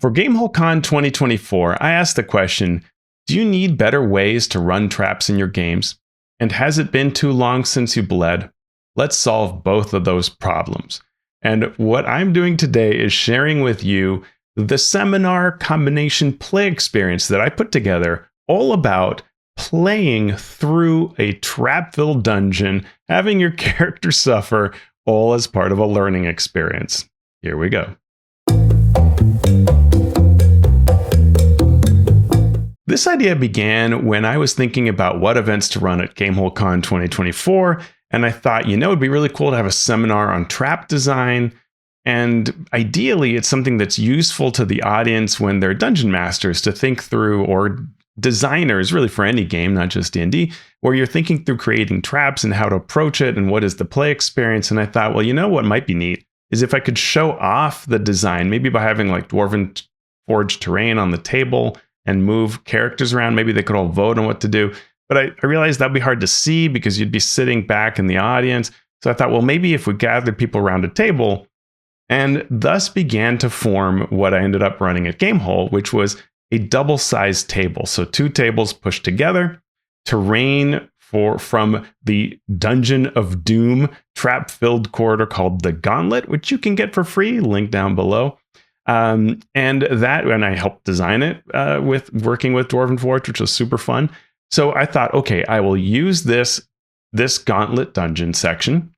For GameholeCon 2024, I asked the question, do you need better ways to run traps in your games? And has it been too long since you bled? Let's solve both of those problems. And what I'm doing today is sharing with you the seminar combination play experience that I put together, all about playing through a trap-filled dungeon, having your character suffer, all as part of a learning experience. Here we go. This idea began when I was thinking about what events to run at GameholeCon 2024, and I thought, it'd be really cool to have a seminar on trap design, and ideally it's something that's useful to the audience when they're dungeon masters to think through, or designers really for any game, not just D&D, where you're thinking through creating traps and how to approach it and what is the play experience. And I thought, well, what might be neat is if I could show off the design, maybe by having like Dwarven Forge terrain on the table and move characters around. Maybe they could all vote on what to do. But I realized that'd be hard to see because you'd be sitting back in the audience. So I thought, well, maybe if we gathered people around a table, and thus began to form what I ended up running at Gamehole, which was a double-sized table. So 2 tables pushed together, terrain from the Dungeon of Doom trap-filled corridor called the Gauntlet, which you can get for free, link down below. And I helped design it with working with Dwarven Forge, which was super fun. So I thought, okay, I will use this Gauntlet dungeon section.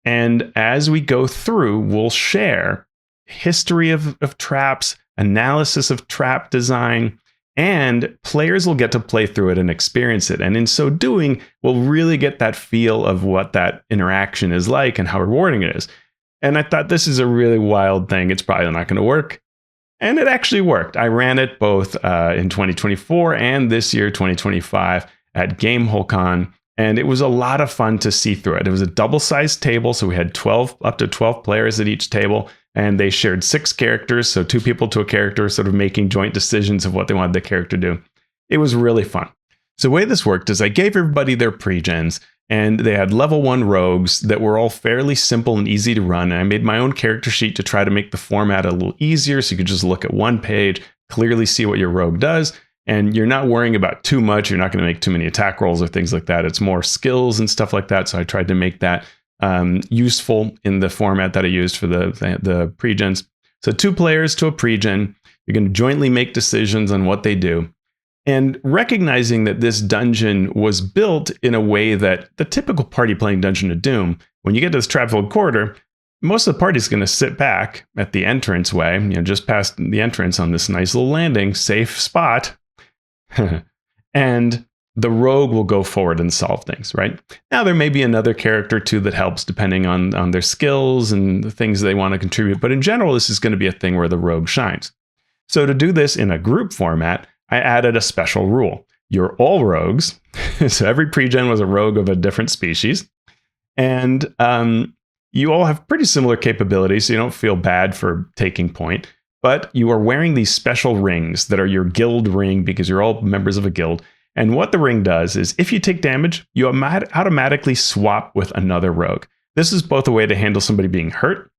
And as we go through, we'll share history of traps, analysis of trap design, and players will get to play through it and experience it. And in so doing, we'll really get that feel of what that interaction is like and how rewarding it is. And I thought, this is a really wild thing. It's probably not going to work. And it actually worked. I ran it both in 2024 and this year, 2025, at GameholeCon. And it was a lot of fun to see through it. It was a double-sized table, so we had up to 12 players at each table. And they shared 6 characters, so 2 people to a character, sort of making joint decisions of what they wanted the character to do. It was really fun. So the way this worked is I gave everybody their pre-gens, and they had level 1 rogues that were all fairly simple and easy to run. And I made my own character sheet to try to make the format a little easier, so you could just look at one page, clearly see what your rogue does, and you're not worrying about too much. You're not going to make too many attack rolls or things like that. It's more skills and stuff like that. So I tried to make that useful in the format that I used for the pre-gens. So 2 players to a pre-gen. You're going to jointly make decisions on what they do. And recognizing that this dungeon was built in a way that the typical party playing Dungeon of Doom, when you get to this trap-filled corridor, most of the party is going to sit back at the entranceway, just past the entrance on this nice little landing, safe spot. And the rogue will go forward and solve things, right? Now, there may be another character too that helps depending on their skills and the things they want to contribute. But in general, this is going to be a thing where the rogue shines. So to do this in a group format, I added a special rule. You're all rogues. So every pre-gen was a rogue of a different species. And you all have pretty similar capabilities, so you don't feel bad for taking point. But you are wearing these special rings that are your guild ring because you're all members of a guild. And what the ring does is if you take damage, you automatically swap with another rogue. This is both a way to handle somebody being hurt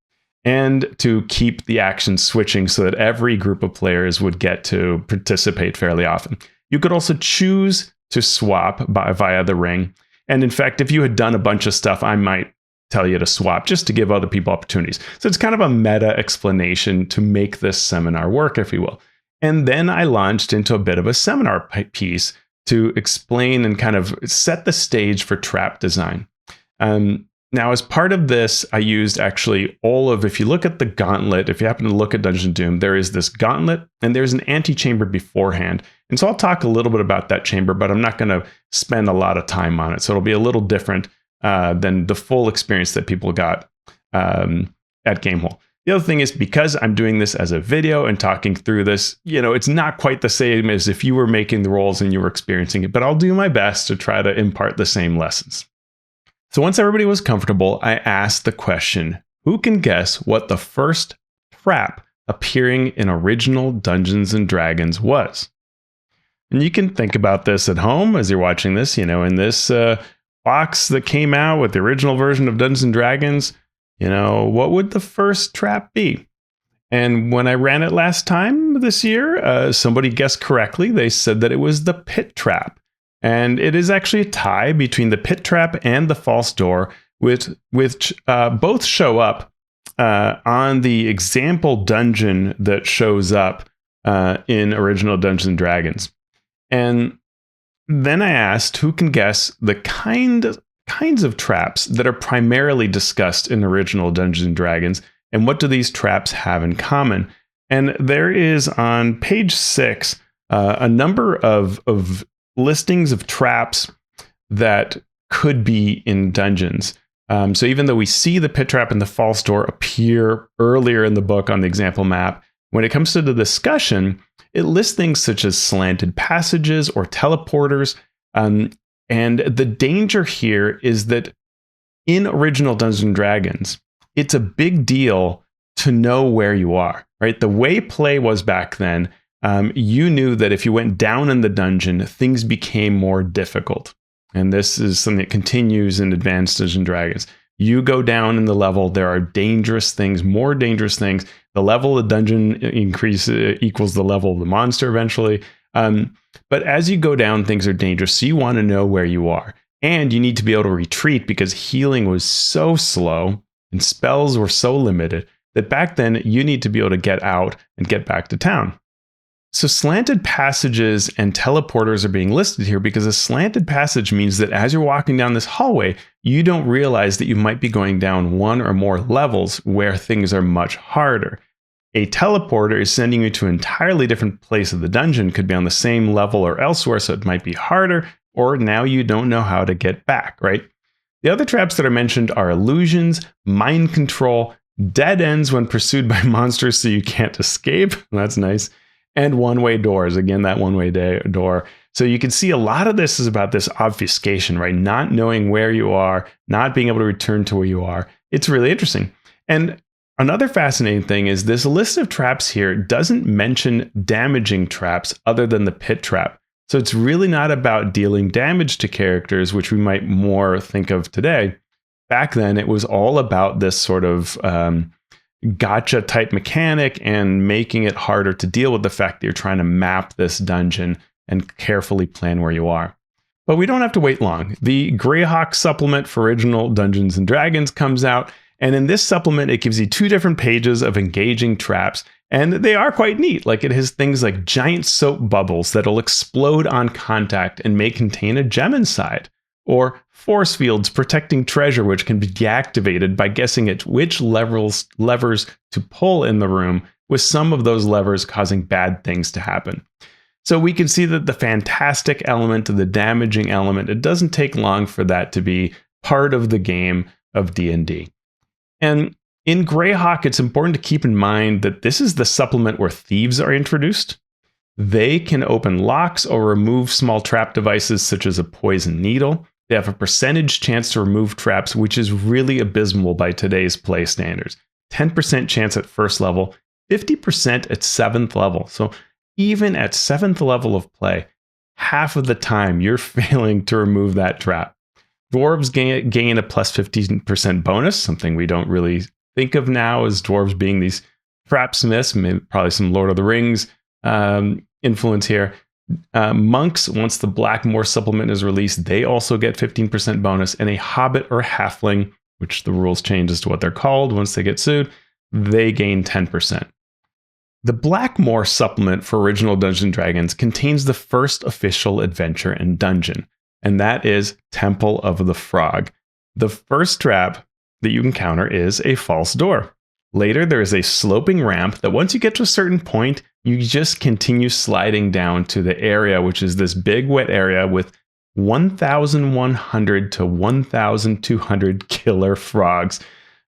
and to keep the action switching so that every group of players would get to participate fairly often. You could also choose to swap via the ring. And in fact, if you had done a bunch of stuff, I might tell you to swap just to give other people opportunities. So it's kind of a meta explanation to make this seminar work, if you will. And then I launched into a bit of a seminar piece to explain and kind of set the stage for trap design. Now, as part of this, I used actually if you look at the Gauntlet, if you happen to look at Dungeon of Doom, there is this Gauntlet and there's an antechamber beforehand. And so I'll talk a little bit about that chamber, but I'm not going to spend a lot of time on it. So it'll be a little different than the full experience that people got at Gamehole. The other thing is, because I'm doing this as a video and talking through this, it's not quite the same as if you were making the rolls and you were experiencing it, but I'll do my best to try to impart the same lessons. So once everybody was comfortable, I asked the question, who can guess what the first trap appearing in original Dungeons and Dragons was? And you can think about this at home as you're watching this, in this box that came out with the original version of Dungeons and Dragons, what would the first trap be? And when I ran it last time this year, somebody guessed correctly. They said that it was the pit trap. And it is actually a tie between the pit trap and the false door, which both show up on the example dungeon that shows up in original Dungeons and Dragons. And then I asked who can guess the kinds of traps that are primarily discussed in original Dungeons and Dragons, and what do these traps have in common? And there is on page 6 a number of listings of traps that could be in dungeons. So even though we see the pit trap and the false door appear earlier in the book on the example map, when it comes to the discussion, it lists things such as slanted passages or teleporters. And the danger here is that in original Dungeons and Dragons, it's a big deal to know where you are, right? The way play was back then, you knew that if you went down in the dungeon, things became more difficult. And this is something that continues in Advanced Dungeons and Dragons. You go down in the level, there are dangerous things, more dangerous things. The level of the dungeon equals the level of the monster eventually. But as you go down, things are dangerous. So you want to know where you are. And you need to be able to retreat because healing was so slow and spells were so limited that back then you need to be able to get out and get back to town. So slanted passages and teleporters are being listed here because a slanted passage means that as you're walking down this hallway, you don't realize that you might be going down one or more levels where things are much harder. A teleporter is sending you to an entirely different place of the dungeon, could be on the same level or elsewhere, so it might be harder, or now you don't know how to get back, right? The other traps that are mentioned are illusions, mind control, dead ends when pursued by monsters so you can't escape. That's nice. And one-way doors. Again, that one-way door. So you can see a lot of this is about this obfuscation, right? Not knowing where you are, not being able to return to where you are. It's really interesting. And another fascinating thing is this list of traps here doesn't mention damaging traps other than the pit trap. So it's really not about dealing damage to characters, which we might more think of today. Back then, it was all about this sort of gotcha type mechanic and making it harder to deal with the fact that you're trying to map this dungeon and carefully plan where you are. But we don't have to wait long. The Greyhawk supplement for original Dungeons and Dragons comes out. And in this supplement, it gives you 2 different pages of engaging traps. And they are quite neat. Like it has things like giant soap bubbles that'll explode on contact and may contain a gem inside. Or force fields protecting treasure, which can be deactivated by guessing at which levers to pull in the room, with some of those levers causing bad things to happen. So we can see that the fantastic element and the damaging element, it doesn't take long for that to be part of the game of D&D. And in Greyhawk, it's important to keep in mind that this is the supplement where thieves are introduced. They can open locks or remove small trap devices such as a poison needle. They have a percentage chance to remove traps, which is really abysmal by today's play standards. 10% chance at first level, 50% at 7th level. So even at 7th level of play, half of the time you're failing to remove that trap. Dwarves gain a plus 15% bonus, something we don't really think of now as dwarves being these trapsmiths, maybe probably some Lord of the Rings influence here. Monks, once the Blackmoor supplement is released, they also get 15% bonus, and a hobbit or halfling, which the rules change as to what they're called once they get sued, they gain 10%. The Blackmoor supplement for original Dungeons & Dragons contains the first official adventure and dungeon, and that is Temple of the Frog. The first trap that you encounter is a false door. Later, there is a sloping ramp that once you get to a certain point, you just continue sliding down to the area, which is this big wet area with 1,100 to 1,200 killer frogs.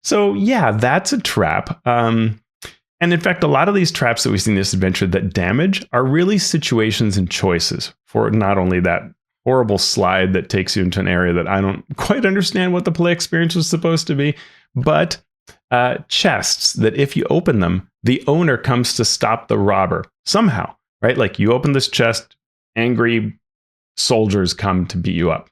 So yeah, that's a trap. And in fact, a lot of these traps that we see in this adventure that damage are really situations and choices for not only that horrible slide that takes you into an area that I don't quite understand what the play experience was supposed to be, but chests that if you open them, the owner comes to stop the robber somehow, right? Like you open this chest, angry soldiers come to beat you up.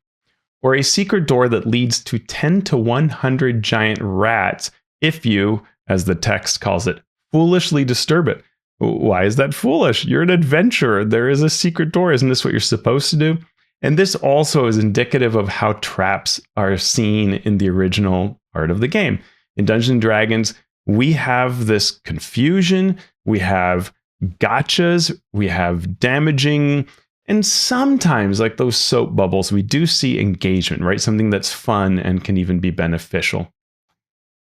Or a secret door that leads to 10 to 100 giant rats if you, as the text calls it, foolishly disturb it. Why is that foolish? You're an adventurer. There is a secret door. Isn't this what you're supposed to do? And this also is indicative of how traps are seen in the original part of the game. In Dungeons and Dragons, we have this confusion, we have gotchas, we have damaging, and sometimes, like those soap bubbles, we do see engagement, right? Something that's fun and can even be beneficial.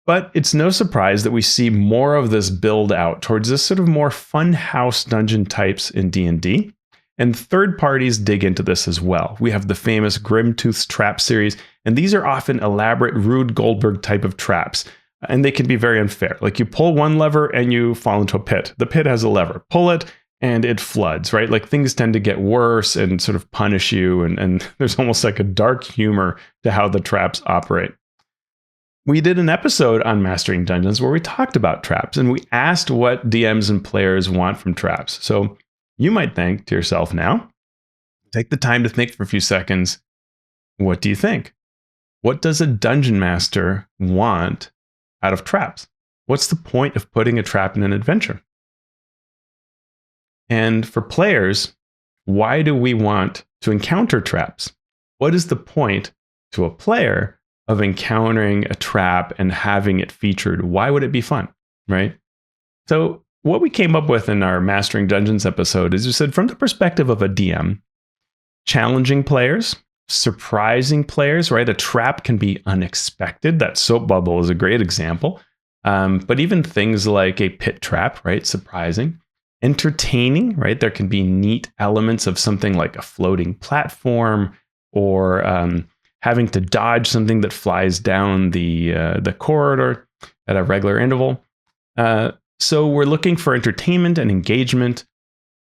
But it's no surprise that we see more of this build out towards this sort of more fun house dungeon types in D&D. And third parties dig into this as well. We have the famous Grimtooth's Trap series, and these are often elaborate Rube Goldberg type of traps. And they can be very unfair. Like you pull one lever and you fall into a pit. The pit has a lever. Pull it and it floods, right? Like things tend to get worse and sort of punish you. And there's almost like a dark humor to how the traps operate. We did an episode on Mastering Dungeons where we talked about traps and we asked what DMs and players want from traps. So you might think to yourself now, take the time to think for a few seconds. What do you think? What does a dungeon master want out of traps? What's the point of putting a trap in an adventure? And for players, why do we want to encounter traps? What is the point to a player of encountering a trap and having it featured? Why would it be fun, right? So what we came up with in our Mastering Dungeons episode is we said from the perspective of a DM, challenging players, surprising players, right? A trap can be unexpected. That soap bubble is a great example. But even things like a pit trap, right? Surprising. Entertaining, right? There can be neat elements of something like a floating platform or having to dodge something that flies down the corridor at a regular interval. So we're looking for entertainment and engagement.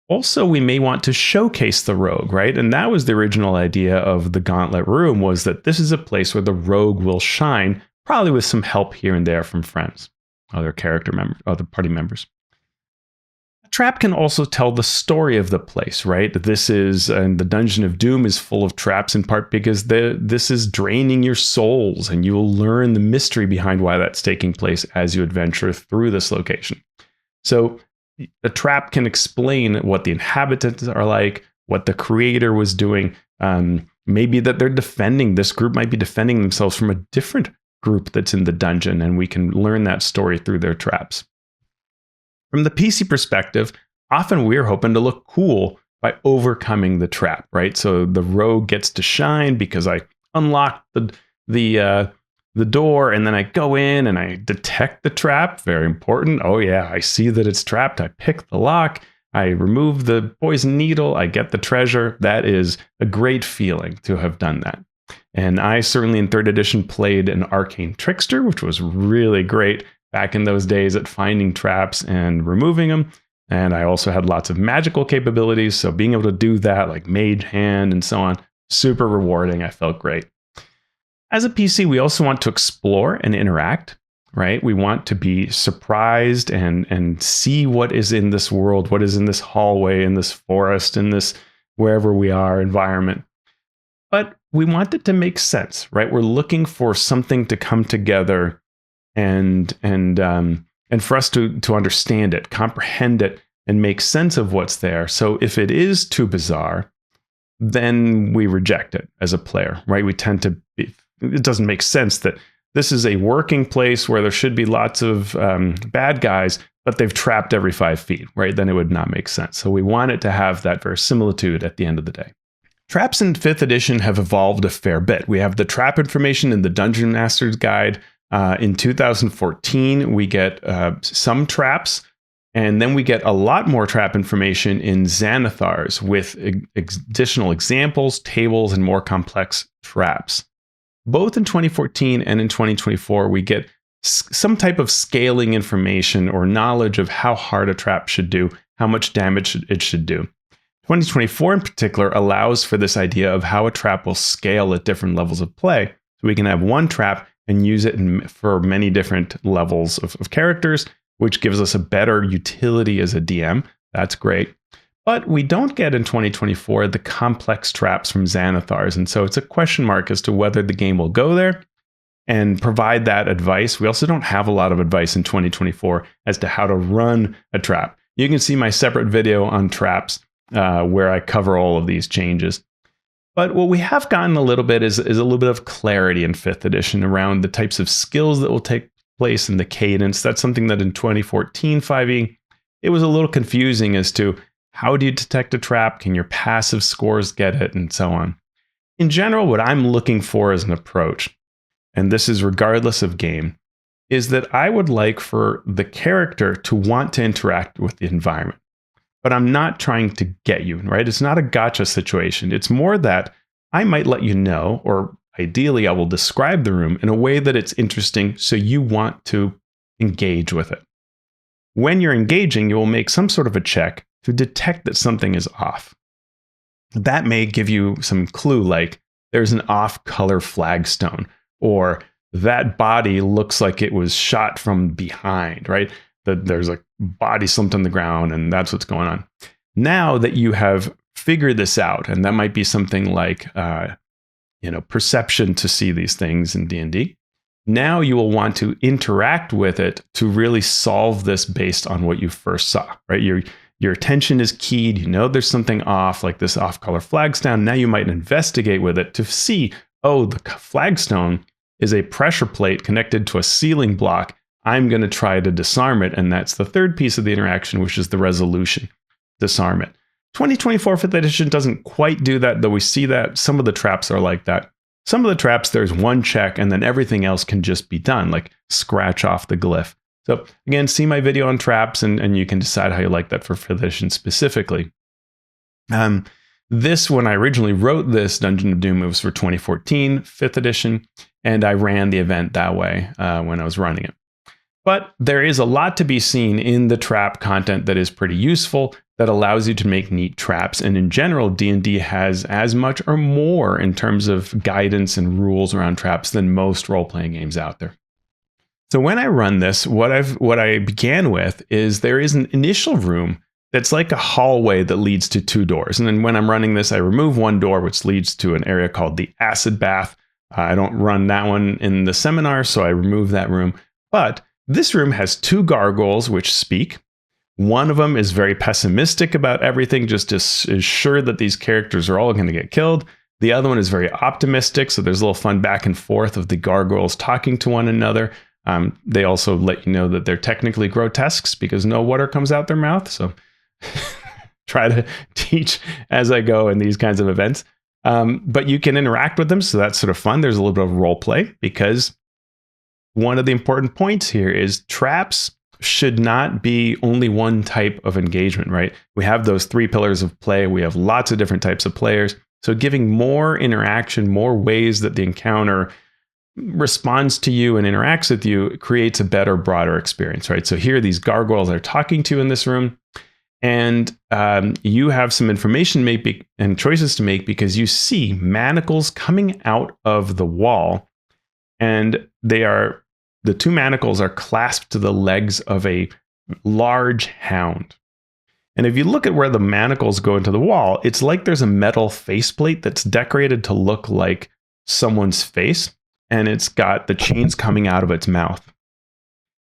Also, we may want to showcase the rogue, right? And that was the original idea of the Gauntlet room, was that this is a place where the rogue will shine, probably with some help here and there from friends, other character members, other party members. A trap can also tell the story of the place, right? This is, and the Dungeon of Doom is full of traps in part because this is draining your souls, and you will learn the mystery behind why that's taking place as you adventure through this location. So a trap can explain what the inhabitants are like, what the creator was doing. Maybe that they're defending, this group might be defending themselves from a different group that's in the dungeon, and we can learn that story through their traps. From the PC perspective, often we're hoping to look cool by overcoming the trap, right? So the rogue gets to shine because I unlock the door, and then I go in and I detect the trap. Very important. Oh yeah, I see that it's trapped. I pick the lock. I remove the poison needle. I get the treasure. That is a great feeling to have done that. And I certainly in 3rd edition played an arcane trickster, which was really great back in those days at finding traps and removing them. And I also had lots of magical capabilities. So being able to do that, like mage hand and so on, super rewarding. I felt great. As a PC, we also want to explore and interact, right? We want to be surprised and see what is in this world, what is in this hallway, in this forest, in this wherever we are environment. But we want it to make sense, right? We're looking for something to come together and for us to understand it, comprehend it, and make sense of what's there. So if it is too bizarre, then we reject it as a player, right? We tend to be, it doesn't make sense that this is a working place where there should be lots of bad guys, but they've trapped every 5 feet, right? Then it would not make sense. So we want it to have that verisimilitude at the end of the day. Traps in 5th edition have evolved a fair bit. We have the trap information in the Dungeon Master's Guide. In 2014, we get some traps, and then we get a lot more trap information in Xanathar's with additional examples, tables, and more complex traps. Both in 2014 and in 2024, we get some type of scaling information or knowledge of how hard a trap should do, how much damage it should do. 2024 in particular allows for this idea of how a trap will scale at different levels of play. So we can have one trap and use it for many different levels of characters, which gives us a better utility as a DM. That's great. But we don't get in 2024 the complex traps from Xanathar's, and so it's a question mark as to whether the game will go there. and provide that advice. We also don't have a lot of advice in 2024 as to how to run a trap. You can see my separate video on traps where I cover all of these changes. But what we have gotten a little bit is a little bit of clarity in 5th edition around the types of skills that will take place in the cadence. That's something that in 2014 5e, it was a little confusing as to how do you detect a trap? Can your passive scores get it? And so on. In general, what I'm looking for as an approach, and this is regardless of game, is that I would like for the character to want to interact with the environment. But I'm not trying to get you, right? It's not a gotcha situation. It's more that I might let you know, or ideally I will describe the room in a way that it's interesting so you want to engage with it. When you're engaging, you will make some sort of a check to detect that something is off. That may give you some clue, like there's an off-color flagstone, or that body looks like it was shot from behind, right? That there's a body slumped on the ground, and that's what's going on. Now that you have figured this out, and that might be something like, perception to see these things in D&D. Now you will want to interact with it to really solve this based on what you first saw, right? Your attention is keyed. You know there's something off, like this off-color flagstone. Now you might investigate with it to see, oh, the flagstone is a pressure plate connected to a ceiling block. I'm going to try to disarm it. And that's the third piece of the interaction, which is the resolution. Disarm it. 2024 5th edition doesn't quite do that, though we see that some of the traps are like that. Some of the traps, there's one check, and then everything else can just be done, like scratch off the glyph. So again, see my video on traps, and you can decide how you like that for 5th edition specifically. This, when I originally wrote this Dungeon of Doom, it was for 2014 5th edition, and I ran the event that way when I was running it. But there is a lot to be seen in the trap content that is pretty useful, that allows you to make neat traps. And in general, D&D has as much or more in terms of guidance and rules around traps than most role-playing games out there. So when I run this, what I began with is there is an initial room that's like a hallway that leads to 2 doors. And then when I'm running this, I remove one door, which leads to an area called the Acid Bath. I don't run that one in the seminar, so I remove that room. But this room has 2 gargoyles which speak. One of them is very pessimistic about everything, just is sure that these characters are all going to get killed. The other one is very optimistic, so there's a little fun back and forth of the gargoyles talking to one another. They also let you know that they're technically grotesques because no water comes out their mouth, so try to teach as I go in these kinds of events. But you can interact with them, so that's sort of fun. There's a little bit of role play, because one of the important points here is traps should not be only one type of engagement, right? We have those 3 pillars of play. We have lots of different types of players. So giving more interaction, more ways that the encounter responds to you and interacts with you creates a better, broader experience, right? So here, these gargoyles are talking to you in this room, and you have some information to make and choices to make, because you see manacles coming out of the wall, and the 2 manacles are clasped to the legs of a large hound. And if you look at where the manacles go into the wall, it's like there's a metal faceplate that's decorated to look like someone's face, and it's got the chains coming out of its mouth.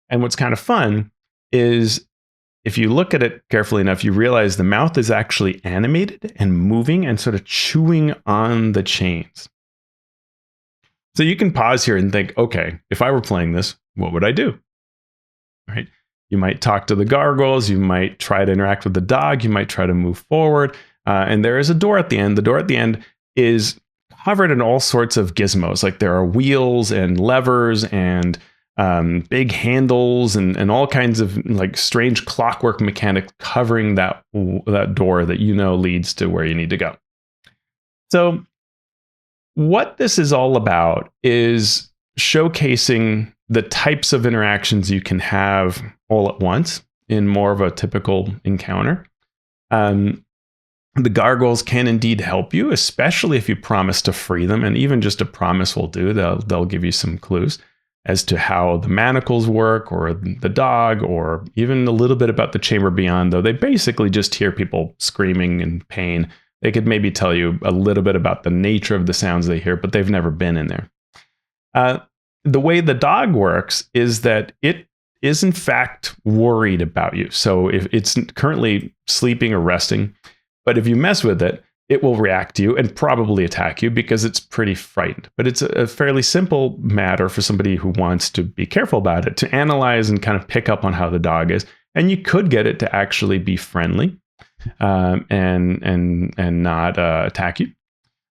And what's kind of fun is, if you look at it carefully enough, you realize the mouth is actually animated and moving and sort of chewing on the chains. So you can pause here and think, okay, if I were playing this, what would I do? Right? You might talk to the gargoyles. You might try to interact with the dog. You might try to move forward. And there is a door at the end. The door at the end is covered in all sorts of gizmos. Like there are wheels and levers and big handles and all kinds of like strange clockwork mechanics covering that door that leads to where you need to go. So what this is all about is showcasing the types of interactions you can have all at once in more of a typical encounter. The gargoyles can indeed help you, especially if you promise to free them, and even just a promise will do. They'll give you some clues as to how the manacles work, or the dog, or even a little bit about the chamber beyond, though they basically just hear people screaming in pain. They could maybe tell you a little bit about the nature of the sounds they hear, but they've never been in there. the way the dog works is that it is in fact worried about you. So if it's currently sleeping or resting, but if you mess with it, it will react to you and probably attack you because it's pretty frightened. But it's a fairly simple matter for somebody who wants to be careful about it, to analyze and kind of pick up on how the dog is. And you could get it to actually be friendly and not attack you.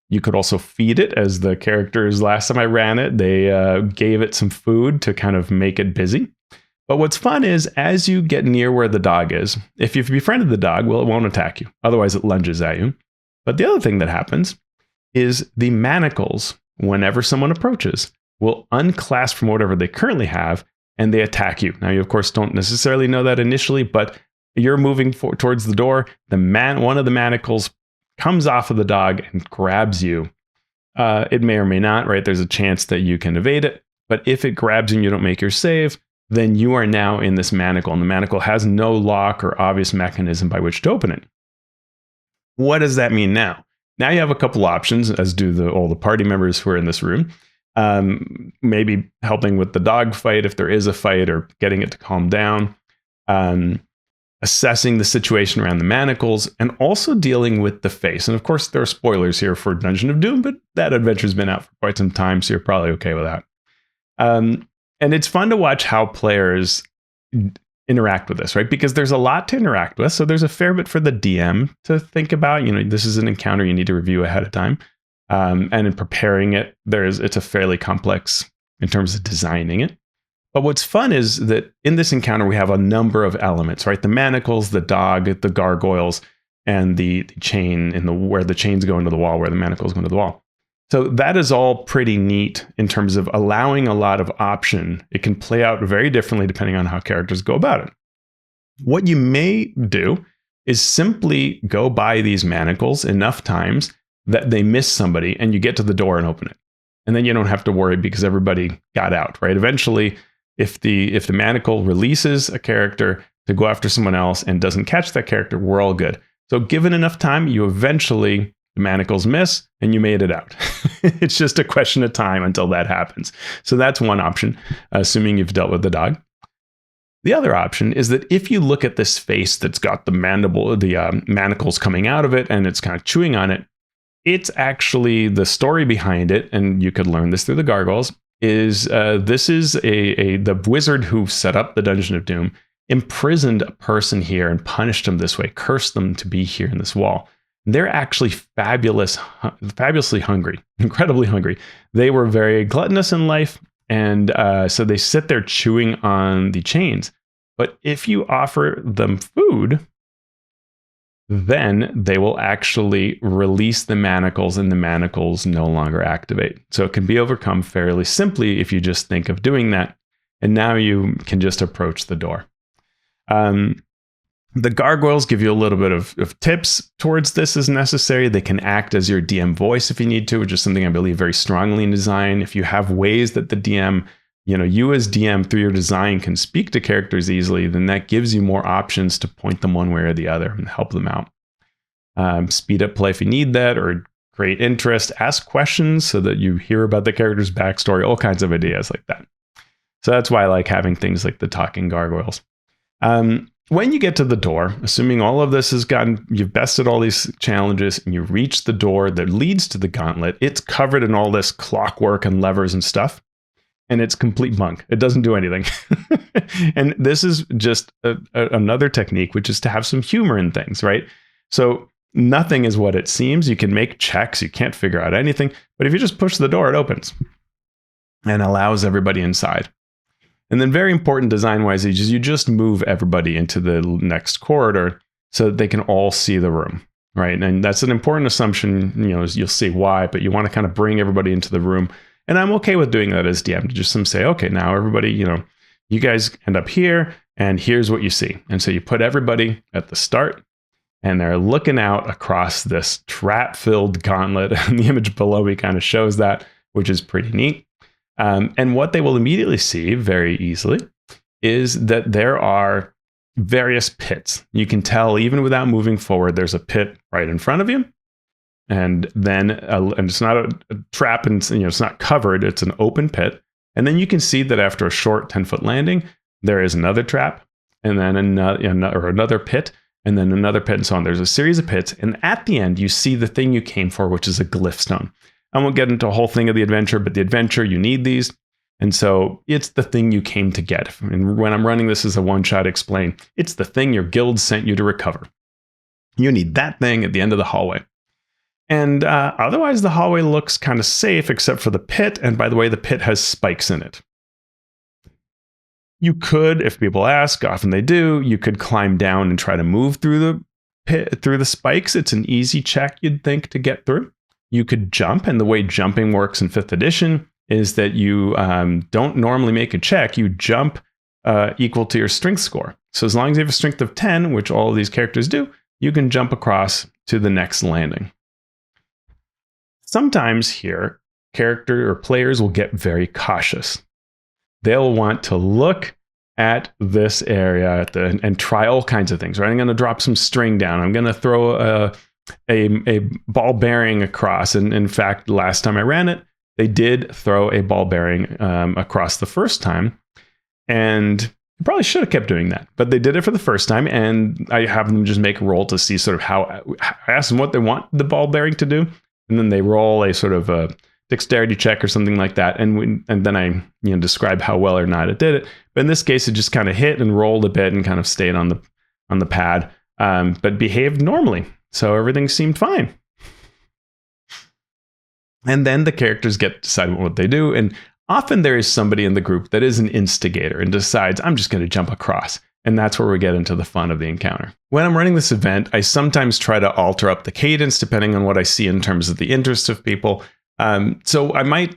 You could also feed it, as the characters last time I ran it, they gave it some food to kind of make it busy. But what's fun is as you get near where the dog is, if you've befriended the dog, well, it won't attack you. Otherwise, it lunges at you. But the other thing that happens is the manacles, whenever someone approaches, will unclasp from whatever they currently have, and they attack you. Now, you, of course, don't necessarily know that initially, but you're moving towards the door. One of the manacles comes off of the dog and grabs you. It may or may not, right? There's a chance that you can evade it. But if it grabs you and you don't make your save, then you are now in this manacle, and the manacle has no lock or obvious mechanism by which to open it. What does that mean now? Now you have a couple options, as do all the party members who are in this room. Maybe helping with the dog fight if there is a fight, or getting it to calm down. Assessing the situation around the manacles, and also dealing with the face. And of course, there are spoilers here for Dungeon of Doom, but that adventure's been out for quite some time, so you're probably okay with that. And it's fun to watch how players interact with this, right? Because there's a lot to interact with. So there's a fair bit for the DM to think about. You know, this is an encounter you need to review ahead of time. And in preparing it, it's a fairly complex in terms of designing it. But what's fun is that in this encounter, we have a number of elements, right? The manacles, the dog, the gargoyles, and the chain where the chains go into the wall, where the manacles go into the wall. So that is all pretty neat in terms of allowing a lot of option. It can play out very differently depending on how characters go about it. What you may do is simply go by these manacles enough times that they miss somebody and you get to the door and open it. And then you don't have to worry because everybody got out, right? Eventually, if the manacle releases a character to go after someone else and doesn't catch that character, we're all good. So given enough time, the manacles miss and you made it out. It's just a question of time until that happens. So that's one option, assuming you've dealt with the dog. The other option is that if you look at this face that's got the manacles coming out of it and it's kind of chewing on it, it's actually the story behind it, and you could learn this through the gargoyles, is the wizard who set up the Dungeon of Doom imprisoned a person here and punished them this way, cursed them to be here in this wall. They're actually fabulously hungry, incredibly hungry. They were very gluttonous in life, and so they sit there chewing on the chains. But if you offer them food, then they will actually release the manacles, and the manacles no longer activate. So it can be overcome fairly simply if you just think of doing that. And now you can just approach the door. The gargoyles give you a little bit of tips towards this as necessary. They can act as your DM voice if you need to, which is something I believe very strongly in design. If you have ways that the DM, you as DM through your design can speak to characters easily, then that gives you more options to point them one way or the other and help them out. Speed up play if you need that, or create interest, ask questions so that you hear about the character's backstory, all kinds of ideas like that. So that's why I like having things like the talking gargoyles. When you get to the door, assuming all of this you've bested all these challenges and you reach the door that leads to the gauntlet, it's covered in all this clockwork and levers and stuff. And it's complete bunk. It doesn't do anything. And this is just another technique, which is to have some humor in things, right? So nothing is what it seems. You can make checks. You can't figure out anything. But if you just push the door, it opens and allows everybody inside. And then very important design-wise is you just move everybody into the next corridor so that they can all see the room, right? And that's an important assumption. You'll see why, but you want to kind of bring everybody into the room. And I'm okay with doing that as DM, to just say, okay, now everybody, you guys end up here, and here's what you see. And so you put everybody at the start, and they're looking out across this trap-filled gauntlet. And the image below me kind of shows that, which is pretty neat. And what they will immediately see very easily is that there are various pits. You can tell even without moving forward, there's a pit right in front of you. And then and it's not a trap, and it's not covered. It's an open pit. And then you can see that after a short 10-foot landing, there is another trap, and then another pit, and then another pit, and so on. There's a series of pits, and at the end, you see the thing you came for, which is a Glyphstone. I won't get into a whole thing of the adventure, but the adventure, you need these. And so it's the thing you came to get. And when I'm running this as a one-shot explain, it's the thing your guild sent you to recover. You need that thing at the end of the hallway. And otherwise, the hallway looks kind of safe, except for the pit. And by the way, the pit has spikes in it. You could, if people ask, often they do, you could climb down and try to move through the pit, through the spikes. It's an easy check, you'd think, to get through. You could jump, and the way jumping works in 5th edition is that you don't normally make a check. You jump equal to your strength score. So as long as you have a strength of 10, which all of these characters do, you can jump across to the next landing. Sometimes here, character or players will get very cautious. They'll want to look at this area and try all kinds of things. Right? I'm going to drop some string down. I'm going to throw a ball bearing across. And in fact, last time I ran it, they did throw a ball bearing across the first time. And probably should have kept doing that. But they did it for the first time. And I have them just make a roll to see sort of how I ask them what they want the ball bearing to do. And then they roll a sort of a dexterity check or something like that. And then I describe how well or not it did it. But in this case, it just kind of hit and rolled a bit and kind of stayed on the pad, but behaved normally. So everything seemed fine. And then the characters get to decide what they do. And often there is somebody in the group that is an instigator and decides, I'm just going to jump across. And that's where we get into the fun of the encounter. When I'm running this event, I sometimes try to alter up the cadence depending on what I see in terms of the interest of people. So I might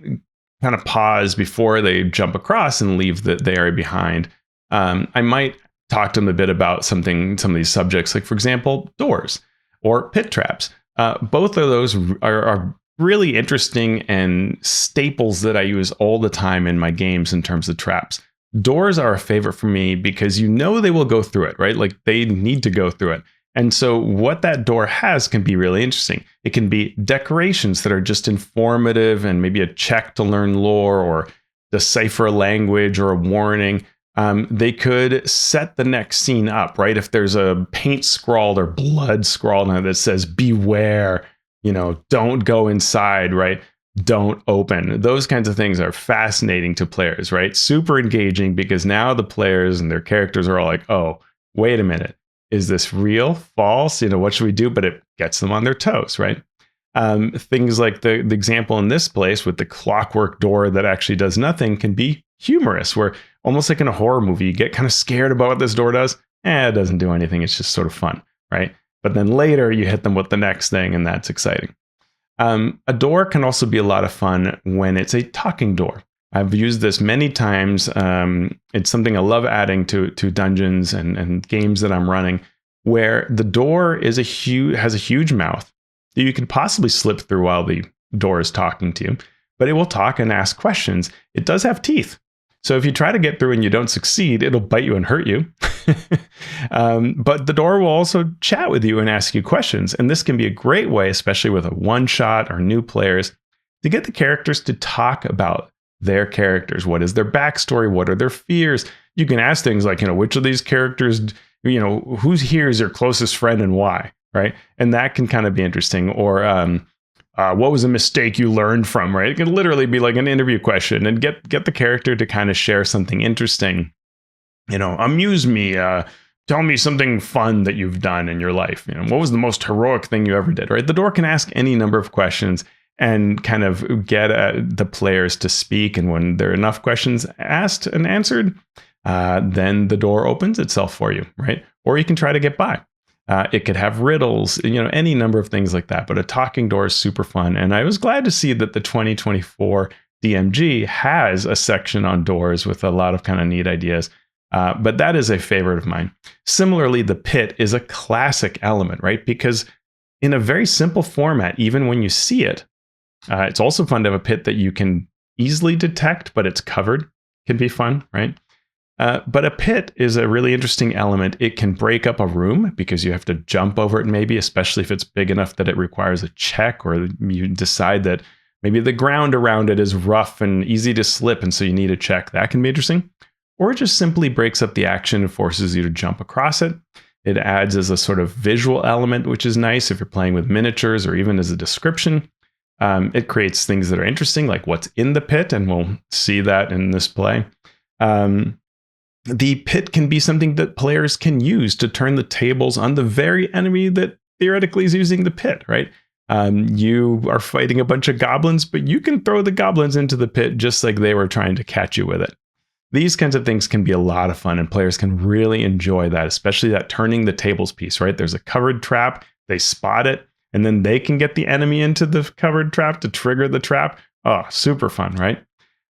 kind of pause before they jump across and leave the area behind. I might talk to them a bit about some of these subjects, like, for example, doors or pit traps. Both of those are really interesting and staples that I use all the time in my games in terms of traps. Doors are a favorite for me because they will go through it, right? Like they need to go through it. And so what that door has can be really interesting. It can be decorations that are just informative and maybe a check to learn lore or decipher a language or a warning. They could set the next scene up, right? If there's a paint scrawled or blood scrawled on it that says, beware, don't go inside, right? Don't open. Those kinds of things are fascinating to players, right? Super engaging because now the players and their characters are all like, oh, wait a minute. Is this real? False? What should we do? But it gets them on their toes, right? Things like the example in this place with the clockwork door that actually does nothing can be humorous, where almost like in a horror movie, you get kind of scared about what this door does. It doesn't do anything. It's just sort of fun, right? But then later you hit them with the next thing, and that's exciting. A door can also be a lot of fun when it's a talking door. I've used this many times. It's something I love adding to dungeons and games that I'm running, where the door has a huge mouth that you could possibly slip through while the door is talking to you, but it will talk and ask questions. It does have teeth. So if you try to get through and you don't succeed, it'll bite you and hurt you. But the door will also chat with you and ask you questions. And this can be a great way, especially with a one-shot or new players, to get the characters to talk about their characters. What is their backstory? What are their fears? You can ask things like, which of these characters, who's here is your closest friend and why, right? And that can kind of be interesting. Or what was a mistake you learned from, right? It can literally be like an interview question and get the character to kind of share something interesting. Amuse me. Tell me something fun that you've done in your life. What was the most heroic thing you ever did, right? The door can ask any number of questions and kind of get the players to speak. And when there are enough questions asked and answered, then the door opens itself for you, right? Or you can try to get by. It could have riddles, any number of things like that. But a talking door is super fun. And I was glad to see that the 2024 DMG has a section on doors with a lot of kind of neat ideas. But that is a favorite of mine. Similarly, the pit is a classic element, right? Because in a very simple format, even when you see it, it's also fun to have a pit that you can easily detect, but it's covered. Can be fun, right? But a pit is a really interesting element. It can break up a room because you have to jump over it maybe, especially if it's big enough that it requires a check, or you decide that maybe the ground around it is rough and easy to slip, and so you need a check. That can be interesting. Or it just simply breaks up the action and forces you to jump across it. It adds as a sort of visual element, which is nice if you're playing with miniatures or even as a description. It creates things that are interesting, like what's in the pit, and we'll see that in this play. The pit can be something that players can use to turn the tables on the very enemy that theoretically is using the pit, right? You are fighting a bunch of goblins, but you can throw the goblins into the pit just like they were trying to catch you with it. These kinds of things can be a lot of fun, and players can really enjoy that, especially that turning the tables piece, right? There's a covered trap, they spot it, and then they can get the enemy into the covered trap to trigger the trap. Oh, super fun, right?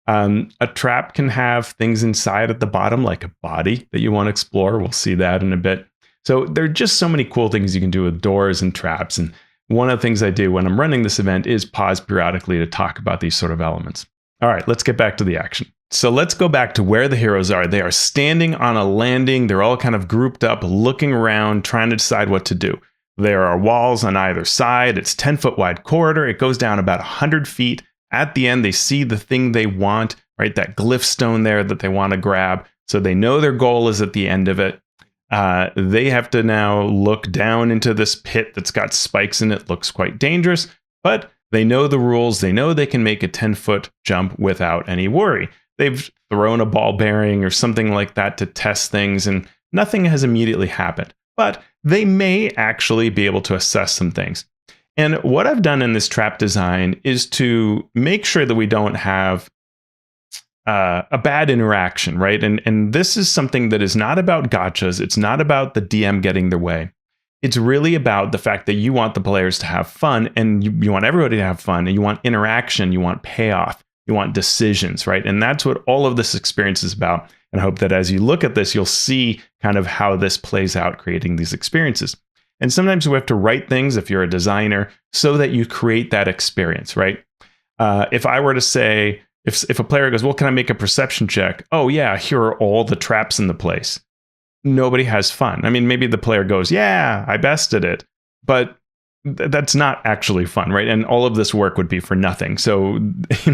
A trap can have things inside at the bottom, like a body that you want to explore. We'll see that in a bit. So there are just so many cool things you can do with doors and traps. And one of the things I do when I'm running this event is pause periodically to talk about these sort of elements. All right, let's get back to the action. So let's go back to where the heroes are. They are standing on a landing. They're all kind of grouped up, looking around, trying to decide what to do. There are walls on either side. It's 10-foot wide corridor. It goes down about 100 feet. At the end, they see the thing they want, right? That glyphstone there that they want to grab. So they know their goal is at the end of it. They have to now look down into this pit that's got spikes in it. Looks quite dangerous, but they know the rules. They know they can make a 10-foot jump without any worry. They've thrown a ball bearing or something like that to test things, and nothing has immediately happened. But they may actually be able to assess some things. And what I've done in this trap design is to make sure that we don't have a bad interaction, right? And this is something that is not about gotchas. It's not about the DM getting their way. It's really about the fact that you want the players to have fun, and you want everybody to have fun, and you want interaction, you want payoff, you want decisions, right? And that's what all of this experience is about. And I hope that as you look at this, you'll see kind of how this plays out, creating these experiences. And sometimes we have to write things, if you're a designer, so that you create that experience, right? If I were to say, if a player goes, well, can I make a perception check? Oh yeah, here are all the traps in the place. Nobody has fun. I mean, maybe the player goes, yeah, I bested it, but that's not actually fun, right? And all of this work would be for nothing. So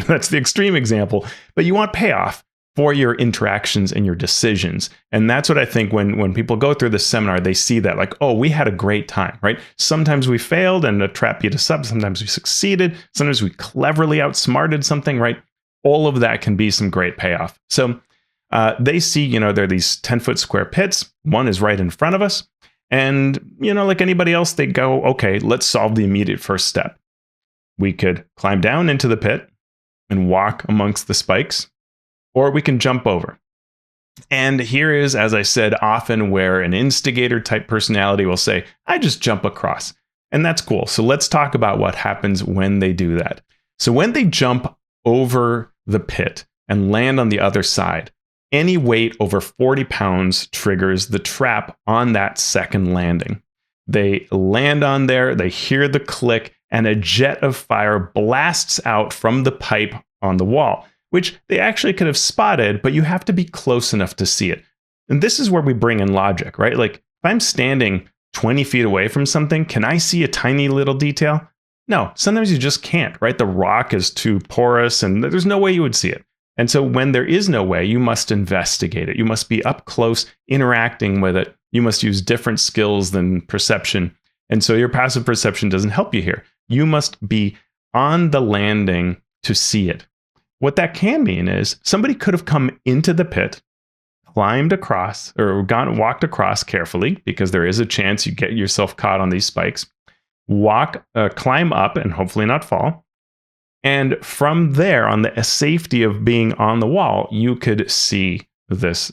that's the extreme example, but you want payoff for your interactions and your decisions. And that's what I think when people go through this seminar, they see that like, oh, we had a great time, right? Sometimes we failed and a trap beat us up. Sometimes we succeeded. Sometimes we cleverly outsmarted something, right? All of that can be some great payoff. So they see, there are these 10-foot square pits. One is right in front of us. And, like anybody else, they go, okay, let's solve the immediate first step. We could climb down into the pit and walk amongst the spikes, or we can jump over. And here is, as I said, often where an instigator type personality will say, I just jump across. And that's cool. So let's talk about what happens when they do that. So when they jump over the pit and land on the other side, any weight over 40 pounds triggers the trap on that second landing. They land on there, they hear the click, and a jet of fire blasts out from the pipe on the wall, which they actually could have spotted, but you have to be close enough to see it. And this is where we bring in logic, right? Like if I'm standing 20 feet away from something, can I see a tiny little detail? No, sometimes you just can't, right? The rock is too porous and there's no way you would see it. And so when there is no way, you must investigate it. You must be up close, interacting with it. You must use different skills than perception. And so your passive perception doesn't help you here. You must be on the landing to see it. What that can mean is somebody could have come into the pit, climbed across, or walked across carefully, because there is a chance you get yourself caught on these spikes, climb up and hopefully not fall. And from there, on the safety of being on the wall, you could see this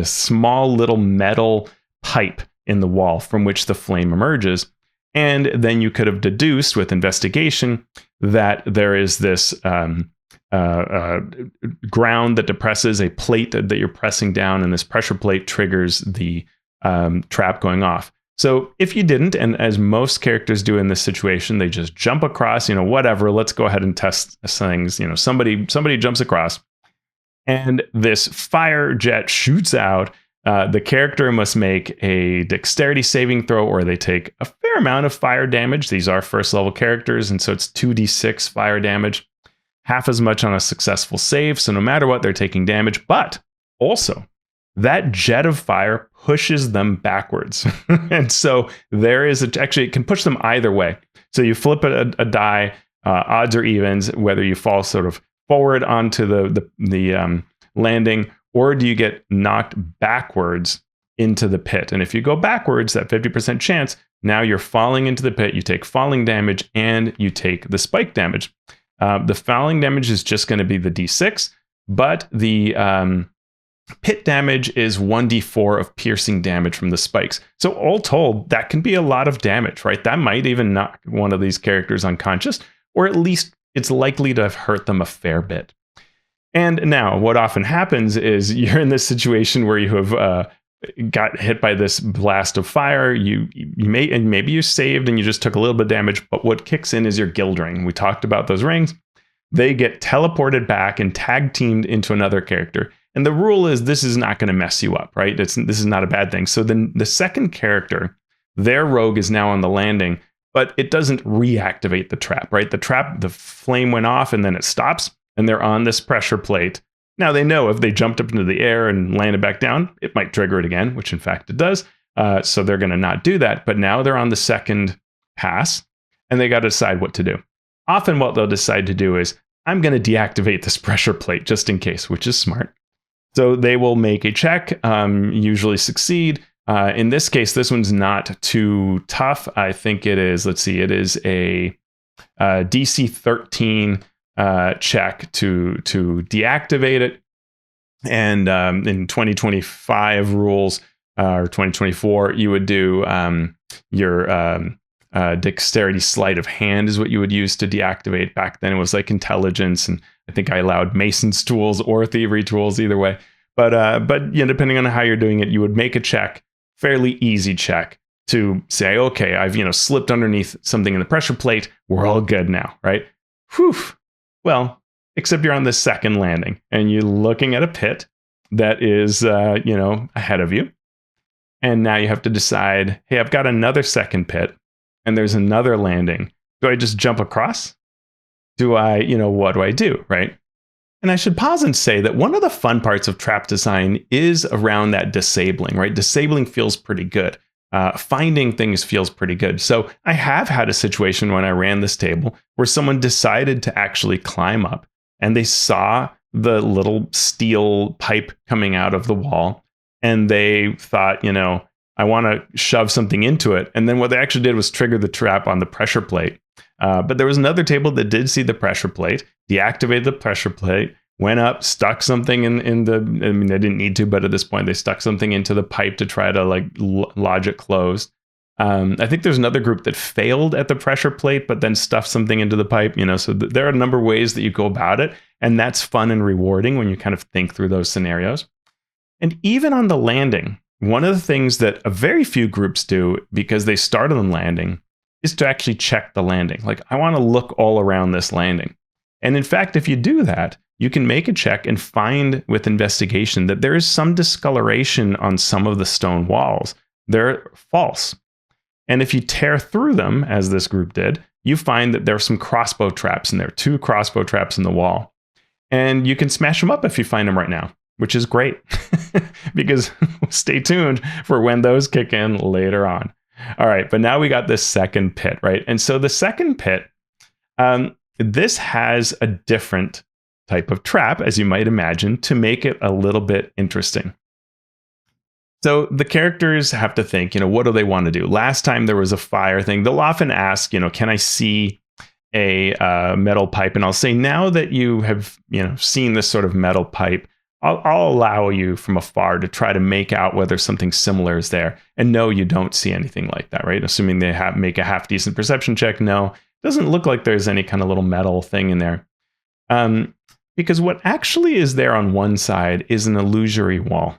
small little metal pipe in the wall from which the flame emerges. And then you could have deduced with investigation that there is this ground that depresses a plate that you're pressing down, and this pressure plate triggers the trap going off. So if you didn't, and as most characters do in this situation, they just jump across, whatever, let's go ahead and test things. Somebody jumps across and this fire jet shoots out, The character must make a dexterity saving throw, or they take a fair amount of fire damage. These are first level characters, and so it's 2d6 fire damage, half as much on a successful save. So no matter what, they're taking damage. But also, that jet of fire pushes them backwards. And so there is actually, it can push them either way. So you flip a die, odds or evens, whether you fall sort of forward onto the landing, or do you get knocked backwards into the pit? And if you go backwards, that 50% chance, now you're falling into the pit, you take falling damage, and you take the spike damage. The falling damage is just going to be the d6, but the pit damage is 1d4 of piercing damage from the spikes. So all told, that can be a lot of damage, right? That might even knock one of these characters unconscious, or at least it's likely to have hurt them a fair bit. And now what often happens is you're in this situation where you have got hit by this blast of fire. Maybe you saved and you just took a little bit of damage, but what kicks in is your guild ring. We talked about those rings. They get teleported back and tag teamed into another character. And the rule is this is not going to mess you up, right? This is not a bad thing. So then the second character, their rogue is now on the landing, but it doesn't reactivate the trap, right? The flame went off and then it stops, and they're on this pressure plate. Now they know if they jumped up into the air and landed back down, it might trigger it again, which in fact it does. So they're going to not do that. But now they're on the second pass, and they got to decide what to do. Often what they'll decide to do is, I'm going to deactivate this pressure plate just in case, which is smart. So they will make a check, usually succeed. In this case, this one's not too tough. I think it is, it is a DC 13 check to deactivate it. And in 2025 rules, or 2024, you would do your dexterity sleight of hand is what you would use to deactivate. Back then it was like intelligence, and I think I allowed mason's tools or thievery tools, either way. But depending on how you're doing it, you would make a check, fairly easy check, to say, okay, I've slipped underneath something in the pressure plate. We're all good now, right? Whew. Well, except you're on the second landing and you're looking at a pit that is ahead of you. And now you have to decide, hey, I've got another second pit and there's another landing. Do I just jump across? Do I, what do I do, right? And I should pause and say that one of the fun parts of trap design is around that disabling, right? Disabling feels pretty good. Finding things feels pretty good. So I have had a situation when I ran this table where someone decided to actually climb up, and they saw the little steel pipe coming out of the wall, and they thought, I want to shove something into it. And then what they actually did was trigger the trap on the pressure plate. But there was another table that did see the pressure plate, deactivated the pressure plate, went up, stuck something in the, they didn't need to, but at this point they stuck something into the pipe to try to lodge it closed. I think there's another group that failed at the pressure plate, but then stuffed something into the pipe, so there are a number of ways that you go about it. And that's fun and rewarding when you kind of think through those scenarios. And even on the landing, one of the things that a very few groups do, because they started on landing, is to actually check the landing. Like, I want to look all around this landing. And in fact, if you do that, you can make a check and find with investigation that there is some discoloration on some of the stone walls. They're false. And if you tear through them, as this group did, you find that there are some crossbow traps, and there are 2 crossbow traps in the wall. And you can smash them up if you find them right now, which is great, because stay tuned for when those kick in later on. All right, but now we got this second pit, right? And so the second pit, this has a different type of trap, as you might imagine, to make it a little bit interesting. So the characters have to think, what do they want to do? Last time there was a fire thing. They'll often ask, can I see a metal pipe? And I'll say, now that you have, seen this sort of metal pipe, I'll allow you from afar to try to make out whether something similar is there. And no, you don't see anything like that, right? Assuming they make a half decent perception check. No, it doesn't look like there's any kind of little metal thing in there. Because what actually is there on one side is an illusory wall.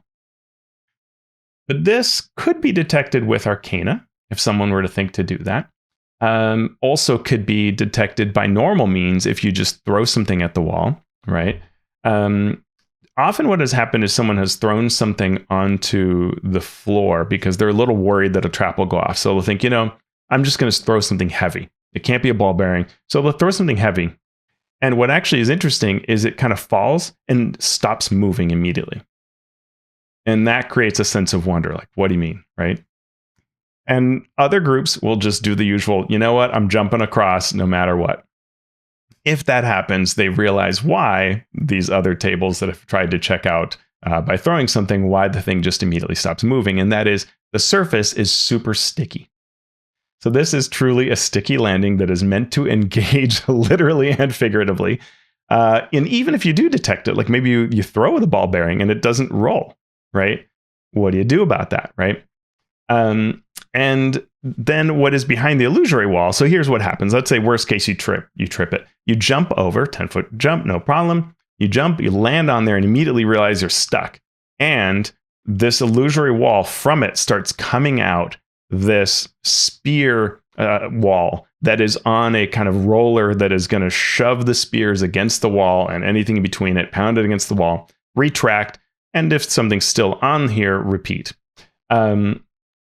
But this could be detected with Arcana, if someone were to think to do that. Also could be detected by normal means if you just throw something at the wall, right? often what has happened is someone has thrown something onto the floor because they're a little worried that a trap will go off. So they'll think, I'm just going to throw something heavy. It can't be a ball bearing. So they'll throw something heavy. And what actually is interesting is it kind of falls and stops moving immediately. And that creates a sense of wonder. Like, what do you mean, right? And other groups will just do the usual, you know what, I'm jumping across no matter what. If that happens, they realize why these other tables that have tried to check out by throwing something, why the thing just immediately stops moving. And that is the surface is super sticky. So this is truly a sticky landing that is meant to engage literally and figuratively. And even if you do detect it, like maybe you throw the ball bearing and it doesn't roll, right? What do you do about that, right? And then what is behind the illusory wall? So here's what happens. Let's say worst case, you trip it. You jump over, 10-foot jump, no problem. You jump, you land on there and immediately realize you're stuck. And this illusory wall from it starts coming out this spear wall that is on a kind of roller that is going to shove the spears against the wall and anything in between it, pound it against the wall, retract, and if something's still on here, repeat.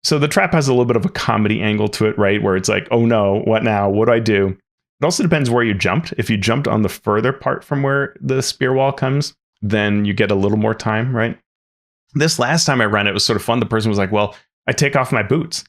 So the trap has a little bit of a comedy angle to it, right? Where it's like, oh no, what now? What do I do? It also depends where you jumped. If you jumped on the further part from where the spear wall comes, then you get a little more time, right? This last time I ran it was sort of fun. The person was like, well, I take off my boots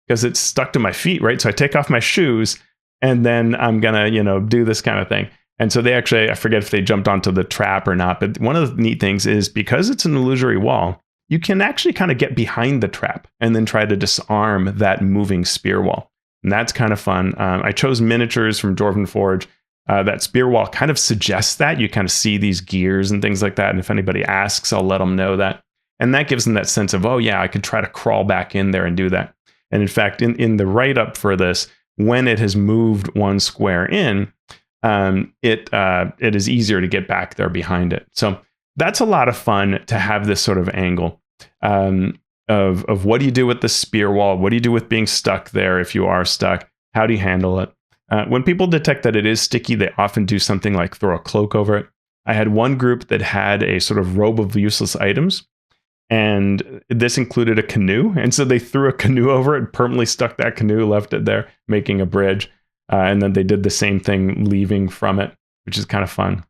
because it's stuck to my feet, right? So I take off my shoes and then I'm gonna, do this kind of thing. And so they actually, I forget if they jumped onto the trap or not, but one of the neat things is because it's an illusory wall, you can actually kind of get behind the trap and then try to disarm that moving spear wall. And that's kind of fun. I chose miniatures from Dwarven Forge. That spear wall kind of suggests that. You kind of see these gears and things like that. And if anybody asks, I'll let them know that. And that gives them that sense of, oh yeah, I could try to crawl back in there and do that. And in fact, in the write-up for this, when it has moved one square in, it is easier to get back there behind it. So that's a lot of fun to have this sort of angle of what do you do with the spear wall? What do you do with being stuck there if you are stuck? How do you handle it? When people detect that it is sticky, they often do something like throw a cloak over it. I had one group that had a sort of robe of useless items, and this included a canoe. And so they threw a canoe over it, permanently stuck that canoe, left it there, making a bridge. And then they did the same thing leaving from it, which is kind of fun.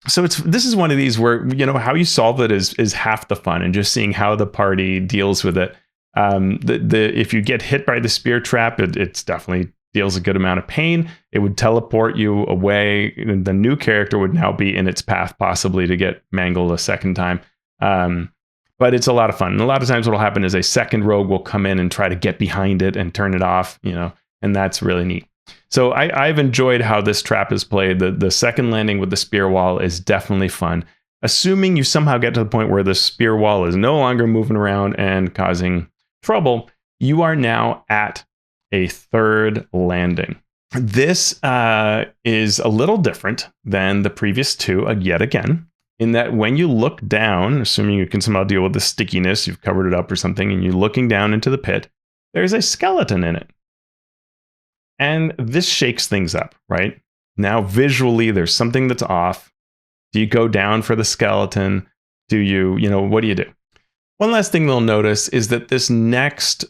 So this is one of these where, how you solve it is half the fun, and just seeing how the party deals with it. If you get hit by the spear trap, it's definitely deals a good amount of pain. It would teleport you away. The new character would now be in its path, possibly to get mangled a second time. But it's a lot of fun. And a lot of times what will happen is a second rogue will come in and try to get behind it and turn it off, and that's really neat. So I've enjoyed how this trap is played. The second landing with the spear wall is definitely fun. Assuming you somehow get to the point where the spear wall is no longer moving around and causing trouble, you are now at a third landing. This is a little different than the previous two, yet again, in that when you look down, assuming you can somehow deal with the stickiness, you've covered it up or something, and you're looking down into the pit, there's a skeleton in it. And this shakes things up, right? Now, visually, there's something that's off. Do you go down for the skeleton? Do you, what do you do? One last thing they'll notice is that this next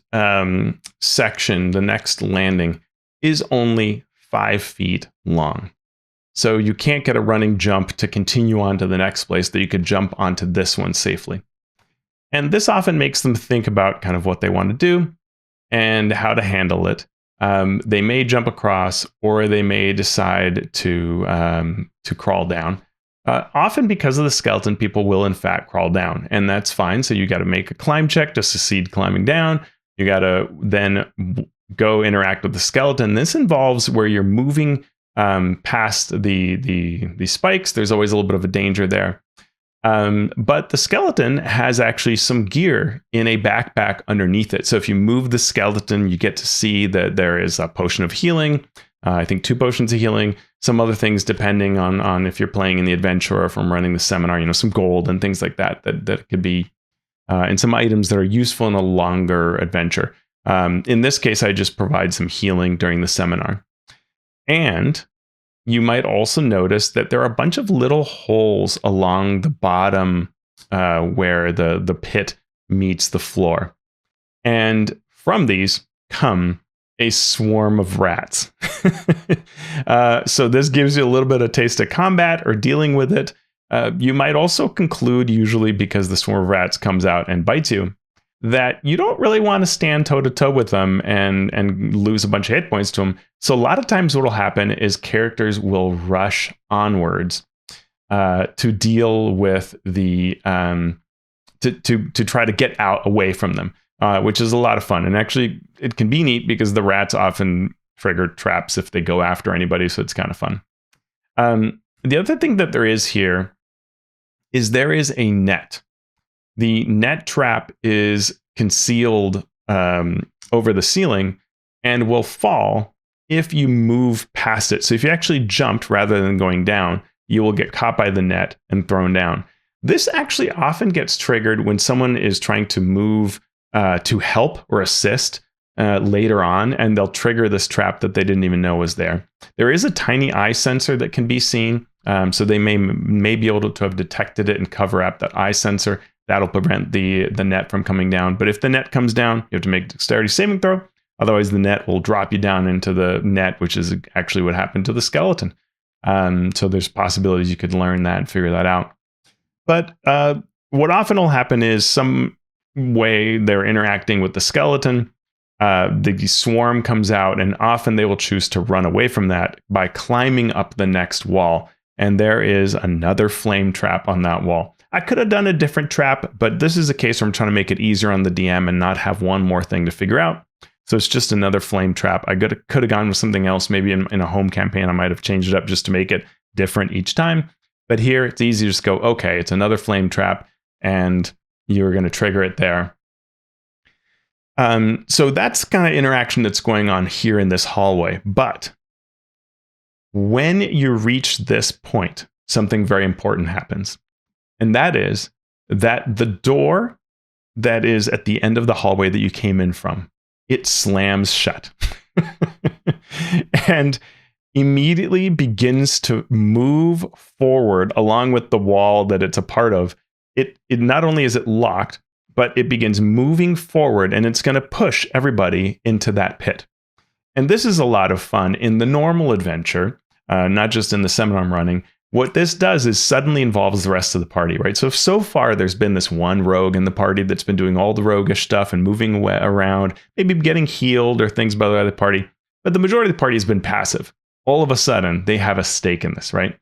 section, the next landing, is only 5 feet long. So you can't get a running jump to continue on to the next place that you could jump onto this one safely. And this often makes them think about kind of what they want to do and how to handle it. They may jump across, or they may decide to crawl down. Often because of the skeleton, people will in fact crawl down, and that's fine. So you got to make a climb check to succeed climbing down. You got to then go interact with the skeleton. This involves where you're moving past the spikes. There's always a little bit of a danger there. But the skeleton has actually some gear in a backpack underneath it. So if you move the skeleton, you get to see that there is a potion of healing. I think 2 potions of healing, some other things depending on if you're playing in the adventure or from running the seminar, some gold and things like that could be, and some items that are useful in a longer adventure. In this case, I just provide some healing during the seminar. And you might also notice that there are a bunch of little holes along the bottom where the pit meets the floor. And from these come a swarm of rats. So this gives you a little bit of taste of combat or dealing with it. You might also conclude, usually because the swarm of rats comes out and bites you, that you don't really want to stand toe-to-toe with them and lose a bunch of hit points to them. So a lot of times what will happen is characters will rush onwards to deal with the to try to get out away from them, which is a lot of fun. And actually, it can be neat because the rats often trigger traps if they go after anybody, so it's kind of fun. The other thing that there is here is there is a net. The net trap is concealed over the ceiling and will fall if you move past it. So if you actually jumped rather than going down, you will get caught by the net and thrown down. This actually often gets triggered when someone is trying to move to help or assist later on, and they'll trigger this trap that they didn't even know was there. There is a tiny eye sensor that can be seen, so they may be able to have detected it and cover up that eye sensor. That'll prevent the net from coming down. But if the net comes down, you have to make a dexterity saving throw. Otherwise, the net will drop you down into the net, which is actually what happened to the skeleton. So there's possibilities you could learn that and figure that out. But what often will happen is some way they're interacting with the skeleton. The swarm comes out, and often they will choose to run away from that by climbing up the next wall. And there is another flame trap on that wall. I could have done a different trap, but this is a case where I'm trying to make it easier on the DM and not have one more thing to figure out. So it's just another flame trap. I could have gone with something else. Maybe in a home campaign, I might have changed it up just to make it different each time. But here, it's easy to just go, okay, it's another flame trap, and you're going to trigger it there. So that's kind of interaction that's going on here in this hallway. But when you reach this point, something very important happens. And that is that the door that is at the end of the hallway that you came in from, it slams shut. And immediately begins to move forward along with the wall that it's a part of. It not only is it locked, but it begins moving forward, and it's going to push everybody into that pit. And this is a lot of fun in the normal adventure, not just in the seminar I'm running. What this does is suddenly involves the rest of the party, right? So far, there's been this one rogue in the party that's been doing all the roguish stuff and moving around, maybe getting healed or things by the other party. But the majority of the party has been passive. All of a sudden, they have a stake in this, right?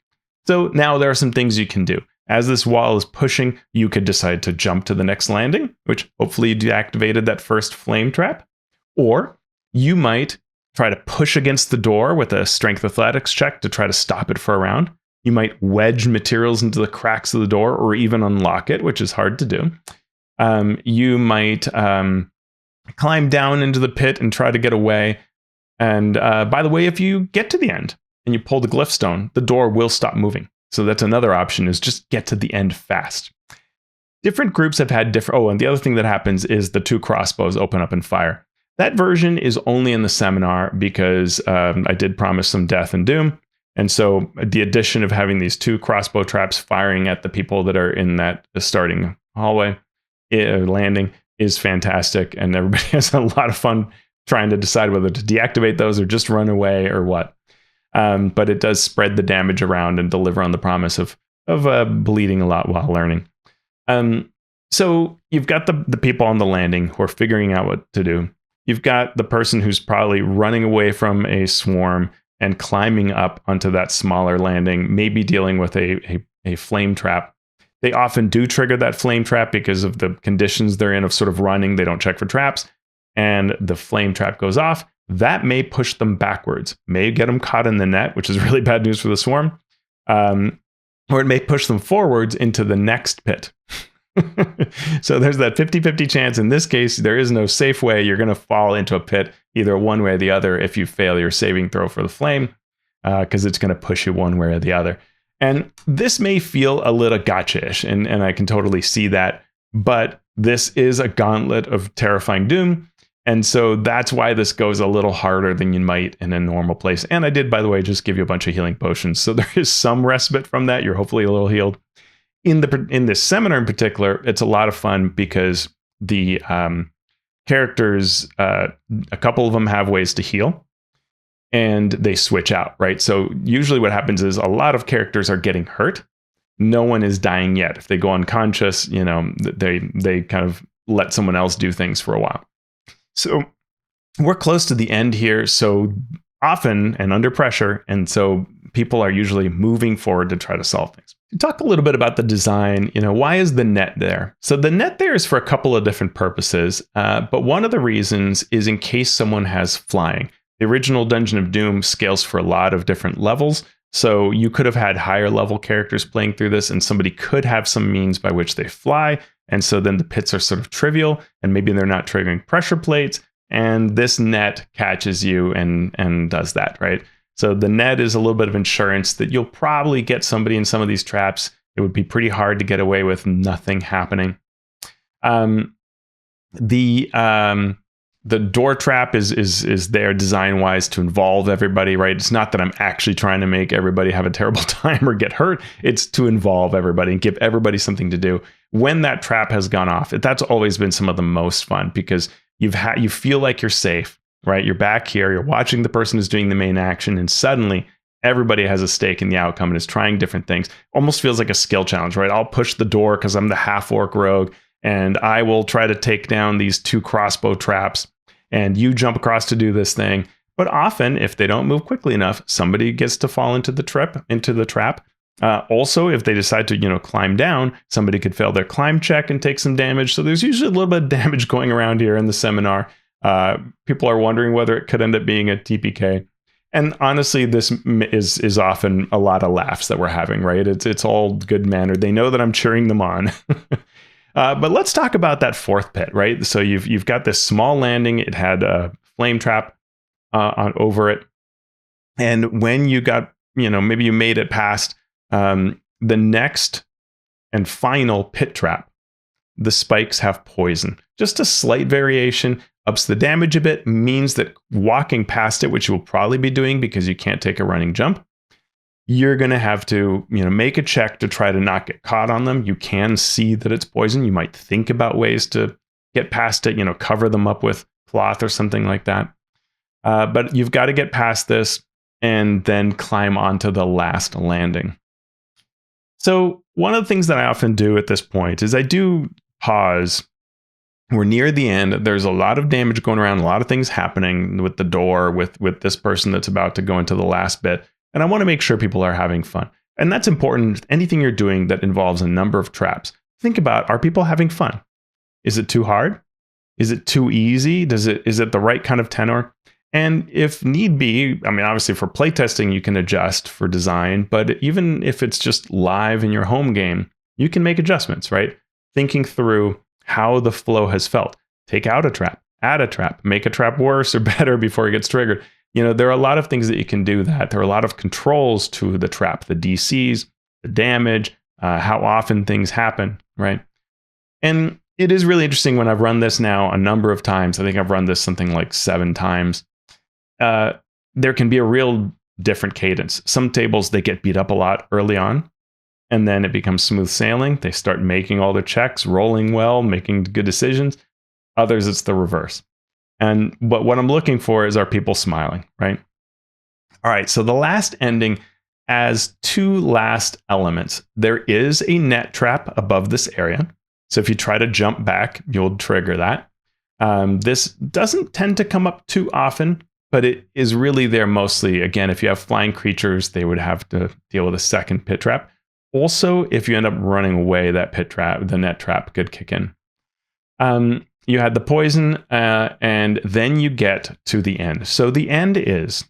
So now there are some things you can do. As this wall is pushing, you could decide to jump to the next landing, which hopefully you deactivated that first flame trap. Or you might try to push against the door with a strength athletics check to try to stop it for a round. You might wedge materials into the cracks of the door or even unlock it, which is hard to do. You might climb down into the pit and try to get away. And by the way, if you get to the end and you pull the Glyphstone, the door will stop moving. So that's another option, is just get to the end fast. Different groups have had different... Oh, and the other thing that happens is the 2 crossbows open up and fire. That version is only in the seminar because I did promise some death and doom. And so the addition of having these 2 crossbow traps firing at the people that are in that starting hallway landing is fantastic. And everybody has a lot of fun trying to decide whether to deactivate those or just run away or what. But it does spread the damage around and deliver on the promise of bleeding a lot while learning. So you've got the people on the landing who are figuring out what to do. You've got the person who's probably running away from a swarm and climbing up onto that smaller landing, maybe dealing with a flame trap. They often do trigger that flame trap because of the conditions they're in of sort of running. They don't check for traps, and the flame trap goes off. That may push them backwards, may get them caught in the net, which is really bad news for the swarm, or it may push them forwards into the next pit. So there's that 50-50 chance. In this case, there is no safe way. You're going to fall into a pit either one way or the other if you fail your saving throw for the flame, because it's going to push you one way or the other. And this may feel a little gotcha-ish, and I can totally see that. But this is a gauntlet of terrifying doom. And so that's why this goes a little harder than you might in a normal place. And I did, by the way, just give you a bunch of healing potions. So there is some respite from that. You're hopefully a little healed. In this seminar in particular, it's a lot of fun because the characters, a couple of them have ways to heal and they switch out, right? So usually what happens is a lot of characters are getting hurt. No one is dying yet. If they go unconscious, they kind of let someone else do things for a while. So we're close to the end here, so often and under pressure, and so people are usually moving forward to try to solve things. Talk a little bit about the design. Why is the net there? So the net there is for a couple of different purposes, but one of the reasons is in case someone has flying. The original Dungeon of Doom scales for a lot of different levels, so you could have had higher level characters playing through this, and somebody could have some means by which they fly. And so then the pits are sort of trivial, and maybe they're not triggering pressure plates. And this net catches you and does that, right? So the net is a little bit of insurance that you'll probably get somebody in some of these traps. It would be pretty hard to get away with nothing happening. The door trap is there design-wise to involve everybody, right? It's not that I'm actually trying to make everybody have a terrible time or get hurt. It's to involve everybody and give everybody something to do. When that trap has gone off, that's always been some of the most fun because you feel like you're safe, right? You're back here, you're watching the person who's doing the main action, and suddenly everybody has a stake in the outcome and is trying different things. Almost feels like a skill challenge, right? I'll push the door because I'm the half-orc rogue, and I will try to take down these 2 crossbow traps, and you jump across to do this thing. But often, if they don't move quickly enough, somebody gets to fall into the trap. Also, if they decide to, climb down, somebody could fail their climb check and take some damage. So there's usually a little bit of damage going around here in the seminar. People are wondering whether it could end up being a TPK. And honestly, this is often a lot of laughs that we're having, right? It's all good mannered. They know that I'm cheering them on. But let's talk about that 4th pit, right? So you've got this small landing. It had a flame trap over it. And when you got, maybe you made it past the next and final pit trap, the spikes have poison. Just a slight variation, ups the damage a bit, means that walking past it, which you will probably be doing because you can't take a running jump, you're going to have to, make a check to try to not get caught on them. You can see that it's poison. You might think about ways to get past it, cover them up with cloth or something like that. But you've got to get past this and then climb onto the last landing. So one of the things that I often do at this point is I do pause. We're near the end. There's a lot of damage going around, a lot of things happening with the door, with this person that's about to go into the last bit. And I want to make sure people are having fun. And that's important. Anything you're doing that involves a number of traps, think about, are people having fun? Is it too hard? Is it too easy? Is it the right kind of tenor? And if need be, obviously for playtesting, you can adjust for design, but even if it's just live in your home game, you can make adjustments, right? Thinking through how the flow has felt. Take out a trap, add a trap, make a trap worse or better before it gets triggered. There are a lot of things that you can do that. There are a lot of controls to the trap, the DCs, the damage, how often things happen, right? And it is really interesting when I've run this now a number of times. I think I've run this something like 7 times. There can be a real different cadence. Some tables, they get beat up a lot early on, and then it becomes smooth sailing. They start making all their checks, rolling well, making good decisions. Others, it's the reverse. But what I'm looking for is, are people smiling, right? All right, so the last ending has 2 last elements. There is a net trap above this area. So if you try to jump back, you'll trigger that. This doesn't tend to come up too often, but it is really there mostly. Again, if you have flying creatures, they would have to deal with a second pit trap. Also, if you end up running away, that pit trap, the net trap could kick in. You had the poison, and then you get to the end. So the end is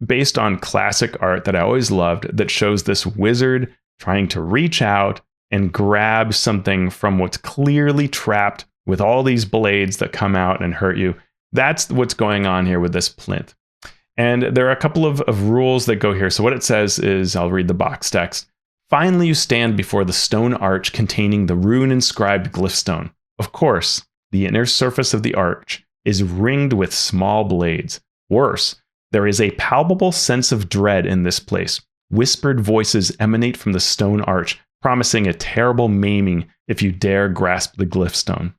based on classic art that I always loved that shows this wizard trying to reach out and grab something from what's clearly trapped with all these blades that come out and hurt you. That's what's going on here with this plinth. And there are a couple of rules that go here. So what it says is, I'll read the box text. Finally, you stand before the stone arch containing the rune-inscribed Glyphstone. Of course, the inner surface of the arch is ringed with small blades. Worse, there is a palpable sense of dread in this place. Whispered voices emanate from the stone arch, promising a terrible maiming if you dare grasp the Glyphstone.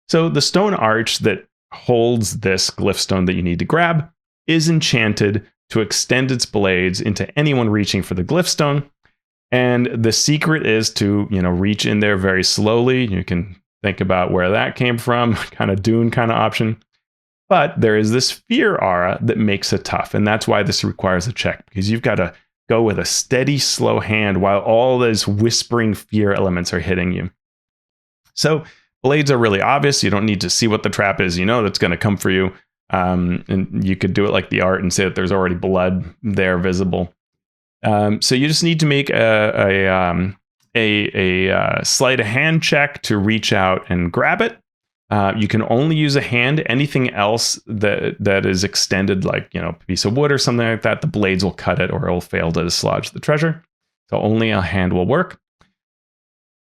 So the stone arch that holds this Glyphstone that you need to grab is enchanted to extend its blades into anyone reaching for the Glyphstone. And the secret is to, reach in there very slowly. You can think about where that came from, kind of Dune kind of option. But there is this fear aura that makes it tough. And that's why this requires a check, because you've got to go with a steady, slow hand while all those whispering fear elements are hitting you. So blades are really obvious. You don't need to see what the trap is. That's going to come for you. And you could do it like the art and say that there's already blood there visible. So you just need to make a sleight of hand check to reach out and grab it. You can only use a hand. Anything else that is extended, like a piece of wood or something like that, the blades will cut it or it will fail to dislodge the treasure. So only a hand will work.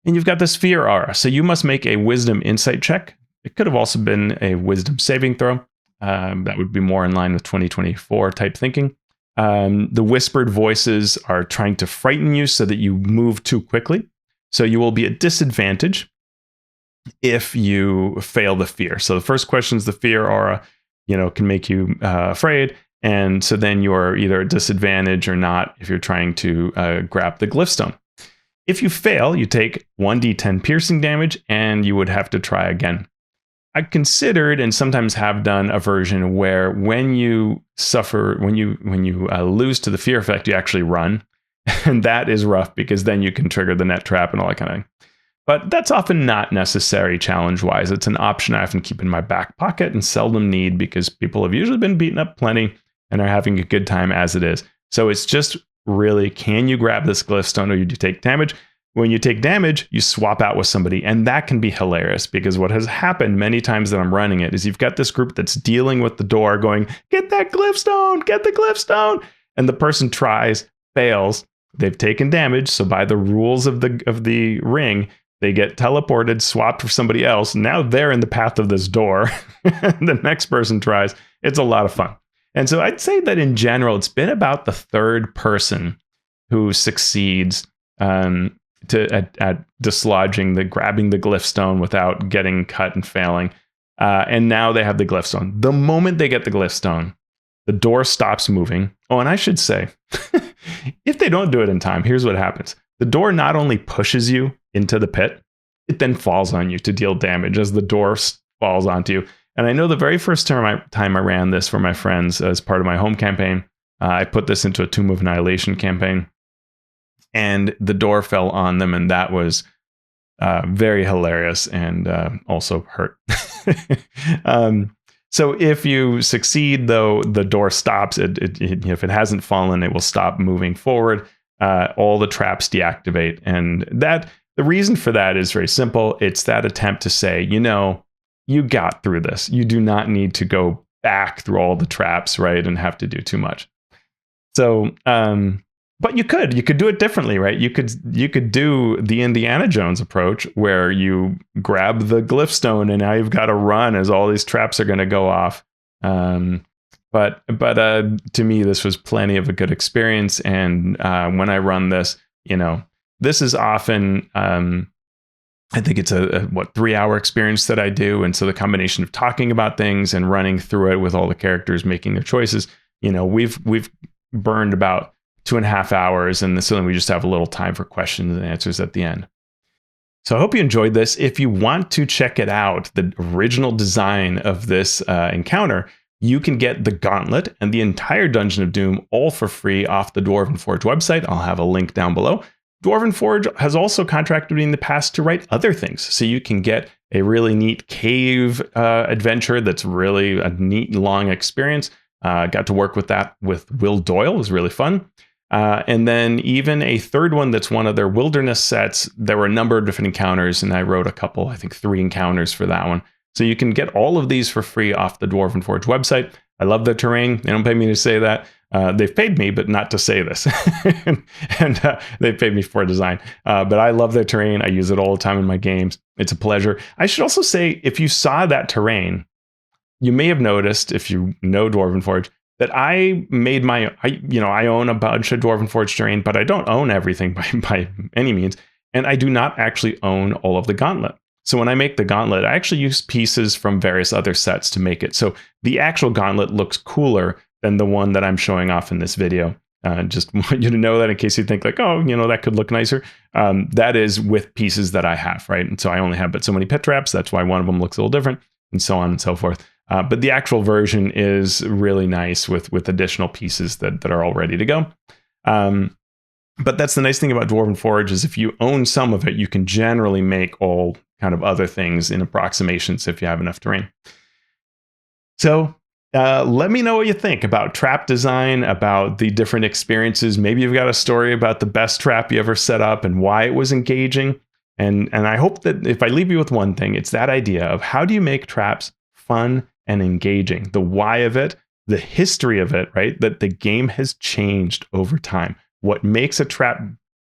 And you've got this fear aura. So you must make a wisdom insight check. It could have also been a wisdom saving throw. That would be more in line with 2024 type thinking. The whispered voices are trying to frighten you so that you move too quickly. So you will be at disadvantage if you fail the fear. So the first question is the fear aura, can make you afraid. And so then you're either at disadvantage or not if you're trying to grab the Glyphstone. If you fail, you take 1d10 piercing damage and you would have to try again. I considered and sometimes have done a version where when you lose to the fear effect, you actually run. And that is rough because then you can trigger the net trap and all that kind of thing. But that's often not necessary challenge-wise. It's an option I often keep in my back pocket and seldom need because people have usually been beaten up plenty and are having a good time as it is. So it's just really, can you grab this Glyphstone or you do take damage? When you take damage, you swap out with somebody, and that can be hilarious because what has happened many times that I'm running it is you've got this group that's dealing with the door going, get that Glyphstone, get the Glyphstone. And the person tries, fails, they've taken damage. So by the rules of the ring, they get teleported, swapped for somebody else. Now they're in the path of this door. The next person tries. It's a lot of fun. And so I'd say that in general, it's been about the third person who succeeds at dislodging grabbing the Glyphstone without getting cut and failing. And now they have the Glyphstone. The moment they get the Glyphstone, the door stops moving. Oh, and I should say, if they don't do it in time, here's what happens. The door not only pushes you into the pit, it then falls on you to deal damage as the door falls onto you. And I know the very first time I ran this for my friends as part of my home campaign, I put this into a Tomb of Annihilation campaign. And the door fell on them, and that was very hilarious and also hurt. So if you succeed, though, the door stops. If it hasn't fallen, it will stop moving forward. All the traps deactivate. And the reason for that is very simple. It's that attempt to say, you got through this. You do not need to go back through all the traps, right, and have to do too much. So, but you could do it differently, right? You could do the Indiana Jones approach where you grab the Glyphstone and now you've got to run as all these traps are going to go off. But to me, this was plenty of a good experience. And when I run this, this is often, I think it's a 3-hour experience that I do. And so the combination of talking about things and running through it with all the characters making their choices, we've burned about 2.5 hours, and so then we just have a little time for questions and answers at the end. So I hope you enjoyed this. If you want to check it out, the original design of this encounter, you can get the Gauntlet and the entire Dungeon of Doom all for free off the Dwarven Forge website. I'll have a link down below. Dwarven Forge has also contracted me in the past to write other things. So you can get a really neat cave adventure that's really a neat, long experience. Got to work with that with Will Doyle. It was really fun. And then even a third one that's one of their wilderness sets. There were a number of different encounters, and I wrote a couple, I think 3 encounters for that one. So you can get all of these for free off the Dwarven Forge website. I love the terrain. They don't pay me to say that. They've paid me, but not to say this. and they paid me for design. But I love their terrain. I use it all the time in my games. It's a pleasure. I should also say, if you saw that terrain, you may have noticed, if you know Dwarven Forge, that I made I own a bunch of Dwarven Forge terrain, but I don't own everything by any means. And I do not actually own all of the Gauntlet. So when I make the Gauntlet, I actually use pieces from various other sets to make it. So the actual Gauntlet looks cooler than the one that I'm showing off in this video. Just want you to know that in case you think like, oh, that could look nicer. That is with pieces that I have, right? And so I only have but so many pit traps. That's why one of them looks a little different, and so on and so forth. But the actual version is really nice with additional pieces that are all ready to go. But that's the nice thing about Dwarven Forge is if you own some of it, you can generally make all kind of other things in approximations if you have enough terrain. So let me know what you think about trap design, about the different experiences. Maybe you've got a story about the best trap you ever set up and why it was engaging. And I hope that if I leave you with one thing, it's that idea of how do you make traps fun and engaging, the why of it, the history of it, right? That the game has changed over time. What makes a trap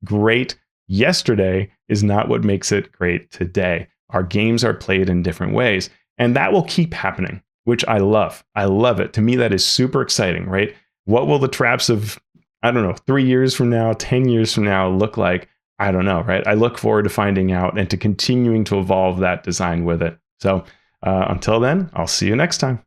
great yesterday is not what makes it great today. Our games are played in different ways, and that will keep happening, which I love. I love it. To me, that is super exciting, right? What will the traps of, 3 years from now, 10 years from now look like? I don't know, right? I look forward to finding out and to continuing to evolve that design with it. So until then, I'll see you next time.